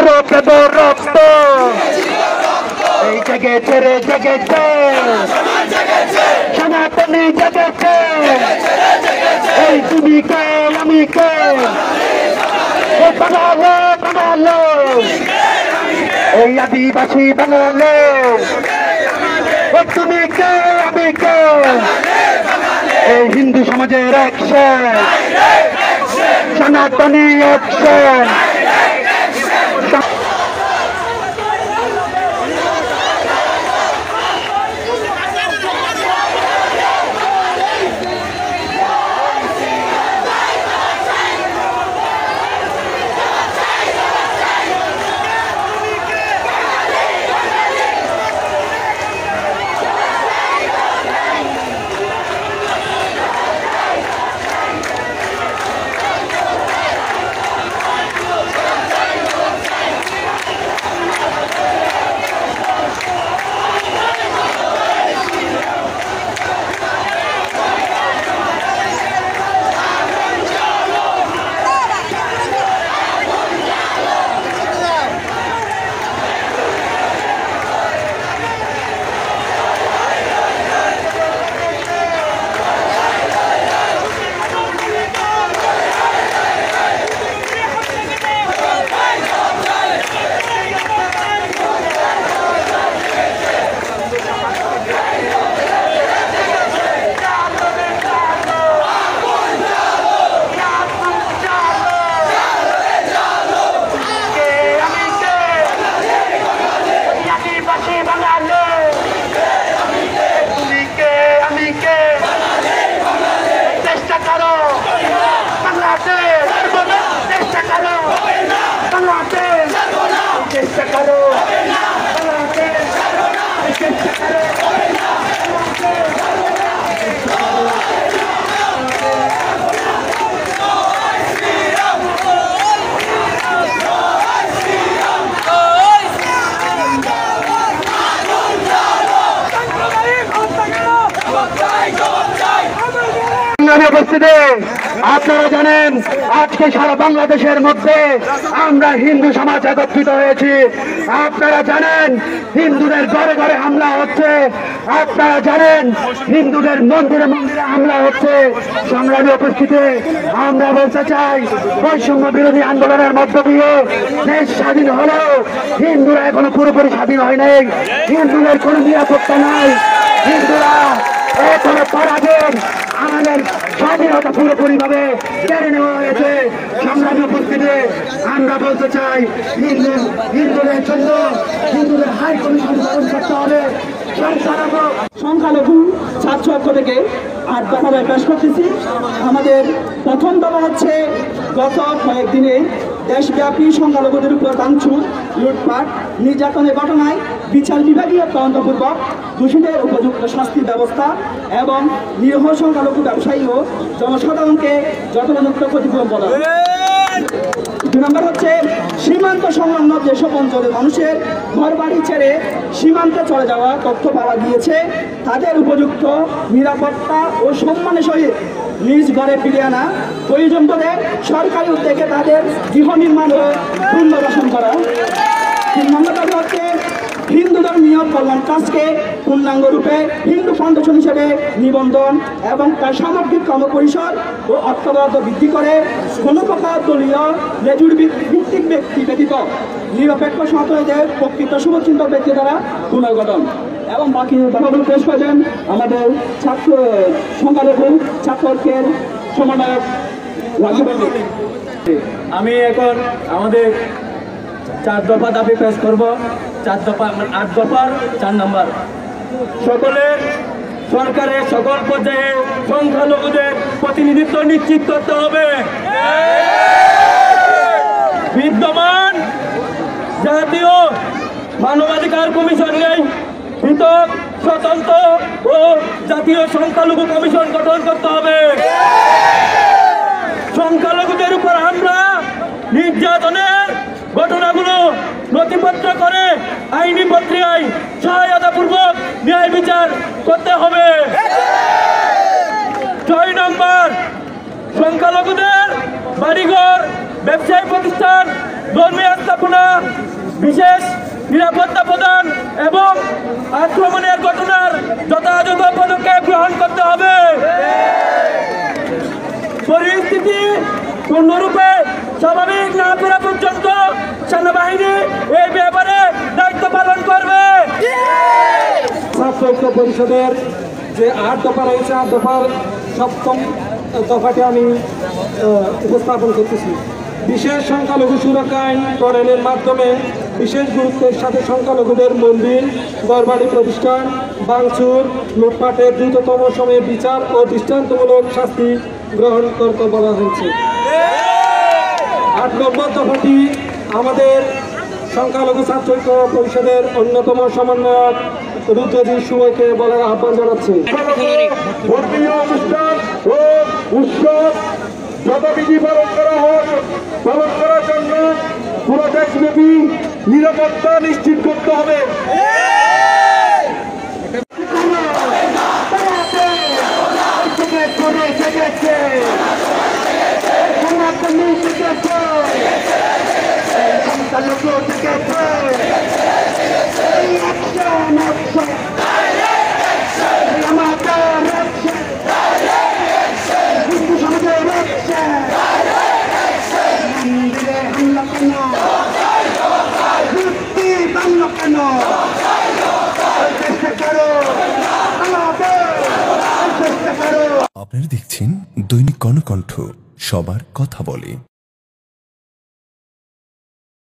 আরো দেব রক্ত এই জেগেছে রে জেগেছে সনাতনী জেগেছে এই তুমি কে আমি কে বাঙালো বাঙালো এই আদিবাসী বাঙালো তুমি কে আমি কে এই হিন্দু সমাজের অ্যাকশন সনাতনী অ্যাকশন উপস্থিতি আপনারা জানেন আজকে সারা বাংলাদেশের মধ্যে আমরা হিন্দু সমাজ একত্রিত হয়েছি। আপনারা জানেন হিন্দুদের ঘরে ঘরে হামলা হচ্ছে, আপনারা জানেন হিন্দুদের মন্দিরে মন্দিরে হামলা হচ্ছে। সংগ্রামী উপস্থিতি আমরা বলতে চাই বৈষম্য বিরোধী আন্দোলনের মধ্য দিয়ে দেশ স্বাধীন হলেও হিন্দুরা এখনো পুরোপুরি স্বাধীন হয় নাই, হিন্দুদের কোনো নিরাপত্তা নাই, হিন্দুরা এখনো পরাধীন, আমাদের স্বাধীনতা পুরোপুরি ভাবে কেড়ে নেওয়া হয়েছে। সংগ্রামী উপস্থিতি আমরা বলতে চাই হিন্দুদের জন্য হিন্দুদের হাই কমিশন গঠন করতে হবে। সংখ্যালঘু ছাত্র ঐক্য থেকে 8 দফায় পেশ করতেছি। আমাদের প্রথম দফা হচ্ছে গত কয়েকদিনে দেশব্যাপী সংখ্যালঘুদের উপর ভাঙচুর, লুটপাট, নির্যাতনের ঘটনায় বিচার বিভাগীয় তদন্তপূর্বক দোষীদের উপযুক্ত শাস্তির ব্যবস্থা এবং নিরীহ সংখ্যালঘু ব্যবসায়ী ও জনসাধারণকে যথাযথ ক্ষতিপূরণ প্রদান। 2 নম্বর হচ্ছে সীমান্ত সংলগ্ন যেসব অঞ্চলের মানুষের ঘর বাড়ি ছেড়ে সীমান্তে চলে যাওয়া তথ্য পাওয়া গিয়েছে, তাদের উপযুক্ত নিরাপত্তা ও সম্মানের সহিত নিজ ঘরে ফিরিয়ে আনা, প্রয়োজন বলে সরকারি উদ্যোগে তাদের গৃহ নির্মাণ ও পুনর্বাসন করা। 3 নম্বর দাবি হচ্ছে হিন্দু ধর্মীয় কল্যাণ ট্রাস্টকে পূর্ণাঙ্গ রূপে হিন্দু ফাউন্ডেশন হিসেবে নিবন্ধন এবং তার সামগ্রিক কর্মপরিসর ও অর্থবরাদ্দ বৃদ্ধি করে কোনো প্রকার দলীয় লেজুর ভিত্তিক ব্যক্তি ব্যতীত নিরপেক্ষ সন্ত্রাসীদের প্রকৃত শুভচিন্তক ব্যক্তি দ্বারা পুনর্গঠন। এবং বাকি দফাগুলো পেশ করেছেন আমাদের সংখ্যালঘু ছাত্র ঐক্যের সমন্বয়ক রাজু। আমি এখন আমাদের 4 দফা দাবি পেশ করব। 4 দফা 8 দফার 4 নম্বর, সকলে সরকারের সকল পর্যায়ে সংখ্যালঘুদের প্রতিনিধিত্ব নিশ্চিত করতে হবে। বিদ্যমান জাতীয় মানবাধিকার কমিশন নেই, পৃথক স্বতন্ত্র ও জাতীয় সংখ্যালঘু কমিশন গঠন করতে হবে। সংখ্যালঘুদের উপর হামলা নির্যাতনের ঘটনাগুলো নথিপত্র করে আইনি প্রক্রিয়ায় সহায়তাপূর্বক ন্যায় বিচার করতে হবে। 6 নম্বর, সংখ্যালঘুদের বাড়িঘর, ব্যবসায়ী প্রতিষ্ঠান, ধর্মীয় স্থাপনা নিরাপত্তা প্রদান এবং আক্রমণের ঘটনার যথাযথ পদক্ষেপ গ্রহণ করতে হবে। পরিস্থিতি পূর্ণরূপে স্বাভাবিক না ফেরা পর্যন্ত সেনাবাহিনী এই ব্যাপারে দায়িত্ব পালন করবে। ছাত্র ঐক্য পরিষদের যে 8 দফা রয়েছে, 8 দফার 7ম দফাটি আমি উপস্থাপন করতেছি। বিশেষ সংখ্যালঘু সুরক্ষা আইন প্রণয়নের মাধ্যমে বিশেষ গুরুত্বের সাথে সংখ্যালঘুদের মন্দির দরবারি প্রতিষ্ঠান ভাঙচুর লুটপাটের দ্রুততম সময়ে বিচার ও দৃষ্টান্তমূলক শাস্তি গ্রহণ করতে বলা হয়েছে। 8 নম্বর দফাটি আমাদের সংখ্যালঘু ছাত্র ঐক্য পরিষদের অন্যতম সমন্বয়ক রুদ্রজিৎ সুময়কে বলার আহ্বান জানাচ্ছি। ধর্মীয় অনুষ্ঠান ও উৎসব যথাবিধি পালন করা হোক, পালন করার জন্য পুরো দেশব্যাপী নিরাপত্তা নিশ্চিত করতে হবে। আপনারা দেখছেন দৈনিক কর্ণকণ্ঠ, সবার কথা বলে।